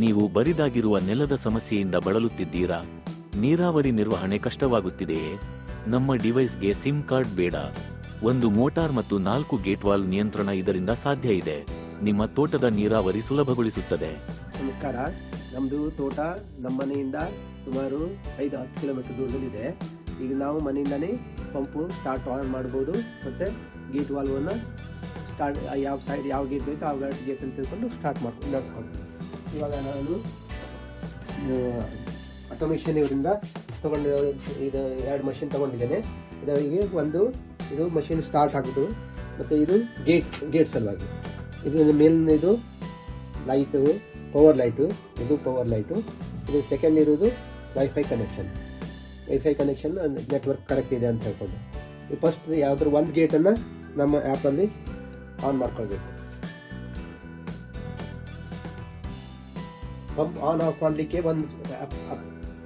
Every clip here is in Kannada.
ನೀವು ಬರಿದಾಗಿರುವ ನೆಲದ ಸಮಸ್ಯೆಯಿಂದ ಬಳಲುತ್ತಿದ್ದೀರಾ? ನೀರಾವರಿ ನಿರ್ವಹಣೆ ಕಷ್ಟವಾಗುತ್ತಿದೆಯೇ? ನಮ್ಮ ಡಿವೈಸ್ಗೆ ಸಿಮ್ ಕಾರ್ಡ್ ಬೇಡ. ಒಂದು ಮೋಟಾರ್ ಮತ್ತು 4 ಗೇಟ್ ವಾಲ್ವ್ ನಿಯಂತ್ರಣ ಇದರಿಂದ ಸಾಧ್ಯ ಇದೆ. ನಿಮ್ಮ ತೋಟದ ನೀರಾವರಿ ಸುಲಭಗೊಳಿಸುತ್ತದೆ. ನಮಸ್ಕಾರ. ನಮ್ಮದು ತೋಟ ನಮ್ಮ ಮನೆಯಿಂದ ಸುಮಾರು 5-10 ಕಿಲೋಮೀಟರ್ ದೂರದಲ್ಲಿದೆ. ಈಗ ನಾವು ಮನೆಯಿಂದನೇ ಪಂಪು ಸ್ಟಾರ್ಟ್ ಆನ್ ಮಾಡ್ಬೋದು ಮತ್ತು ಗೇಟ್ ವಾಲ್ವನ್ನು ಸ್ಟಾರ್ಟ್ ಯಾವ ಸೈಡ್ ಯಾವ ಗೇಟ್ ಬೇಕೋ ಆ ಗೇಟ್ ಅಂತ ತಿಳ್ಕೊಂಡು ಸ್ಟಾರ್ಟ್ ಮಾಡ್ಕೊಂಡು ನಡೆಸ್ಕೊಂಡು ಇವಾಗ ನಾನು ಆಟೋಮೇಷನ್ ಇವರಿಂದ ತೊಗೊಂಡು ಇದು 2 ಮಷಿನ್ ತೊಗೊಂಡಿದ್ದೇನೆ. ಇದರಿಗೆ ಇದು ಮಷಿನ್ ಸ್ಟಾರ್ಟ್ ಹಾಕೋದು ಮತ್ತು ಇದು ಗೇಟ್ ಸಲುವಾಗಿ. ಇದು ಮೇಲಿನ ಇದು ಲೈಟು ಪವರ್ ಲೈಟು, ಇದು ಪವರ್ ಲೈಟು. ಇದು ಸೆಕೆಂಡ್ ಇರೋದು ವೈಫೈ ಕನೆಕ್ಷನ್ ನೆಟ್ವರ್ಕ್ ಕರೆಕ್ಟ್ ಇದೆ ಅಂತ ಹೇಳ್ಕೊಂಡು ಈ ಫಸ್ಟ್ ಯಾವುದ್ರ ಒಂದು ಗೇಟನ್ನು ನಮ್ಮ ಆ್ಯಪಲ್ಲಿ ಆನ್ ಮಾಡ್ಕೊಳ್ಬೇಕು. ಪಂಪ್ ಆನ್ ಆಫ್ ಮಾಡಲಿಕ್ಕೆ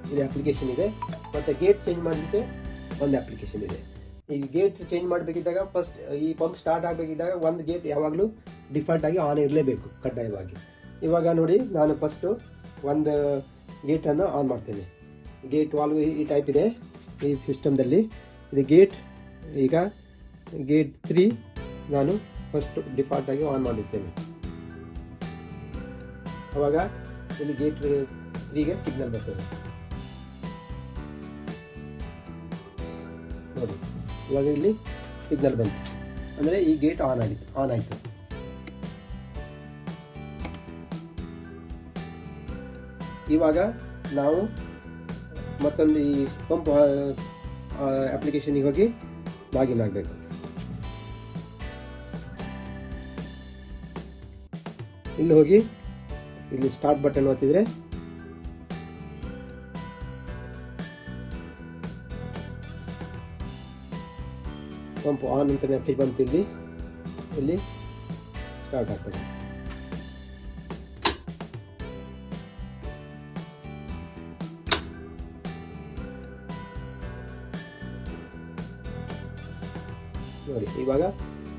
ಇದು ಅಪ್ಲಿಕೇಶನ್ ಇದೆ ಮತ್ತು ಗೇಟ್ ಚೇಂಜ್ ಮಾಡಲಿಕ್ಕೆ ಒಂದು ಅಪ್ಲಿಕೇಶನ್ ಇದೆ. ಈ ಗೇಟ್ ಚೇಂಜ್ ಮಾಡಬೇಕಿದ್ದಾಗ ಫಸ್ಟ್ ಈ ಪಂಪ್ ಸ್ಟಾರ್ಟ್ ಆಗಬೇಕಿದ್ದಾಗ ಒಂದು ಗೇಟ್ ಯಾವಾಗಲೂ ಡಿಫಾಲ್ಟ್ ಆಗಿ ಆನ್ ಇರಲೇಬೇಕು ಕಡ್ಡಾಯವಾಗಿ. ಇವಾಗ ನೋಡಿ ನಾನು ಫಸ್ಟು ಒಂದು ಗೇಟನ್ನು ಆನ್ ಮಾಡ್ತೇನೆ. ಗೇಟ್ ವಾಲ್ವ್ ಈ ಟೈಪ್ ಇದೆ ಈ ಸಿಸ್ಟಮ್ದಲ್ಲಿ. ಇದು ಈಗ ಗೇಟ್ 3 ನಾನು ಫಸ್ಟ್ ಡಿಫಾಲ್ಟ್ ಆಗಿ ಆನ್ ಮಾಡಿರ್ತೇನೆ. ಅವಾಗ ಇಲ್ಲಿ ಗೇಟ್ 3ಗೆ ಸಿಗ್ನಲ್ ಬರ್ತದೆ ನೋಡಿ. ಇವಾಗ ಇಲ್ಲಿ ಸಿಗ್ನಲ್ ಬಂತು ಅಂದರೆ ಈ ಗೇಟ್ ಆನ್ ಆಯಿತು. ಇವಾಗ ನಾವು ಮತ್ತೊಂದು ಈ ಪಂಪ್ ಅಪ್ಲಿಕೇಶನ್ಗೆ ಹೋಗಿ ಲಾಗಿನ್ ಆಗಬೇಕು. ಇಲ್ಲಿ ಹೋಗಿ ಇಲ್ಲಿ ಸ್ಟಾರ್ಟ್ ಬಟನ್ ಒತ್ತಿದ್ರೆ ಪಂಪ್ ಆನ್ ಅಂತ ಮೆಸೇಜ್ ಬಂತು. ಇಲ್ಲಿ ಸ್ಟಾರ್ಟ್ ಆಗ್ತದೆ. ನೋಡಿ ಇವಾಗ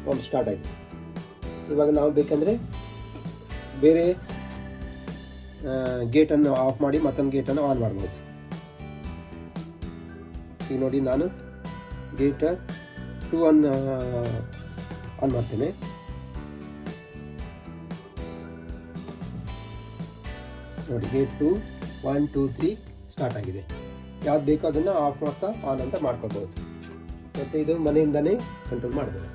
ಪಂಪ್ ಸ್ಟಾರ್ಟ್ ಆಯಿತು. ಇವಾಗ ನಾವು ಬೇಕಂದರೆ ಬೇರೆ ಗೇಟನ್ನು ಆಫ್ ಮಾಡಿ ಮತ್ತೊಂದು ಗೇಟನ್ನು ಆನ್ ಮಾಡ್ಬೋದು. ಈಗ ನೋಡಿ ನಾನು ಗೇಟ್ 2 ಆನ್ ಮಾಡ್ತೇನೆ. ನೋಡಿ ಗೇಟ್ 2 1 2 3 ಸ್ಟಾರ್ಟ್ ಆಗಿದೆ. ಯಾವ್ದು ಬೇಕೋ ಅದನ್ನು ಆಫ್ ಮಾಡ್ತಾ ಆನ್ ಅಂತ ಮಾಡ್ಕೋಬಹುದು. ಮತ್ತು ಇದು ಮನೆಯಿಂದನೇ ಕಂಟ್ರೋಲ್ ಮಾಡ್ಬೋದು.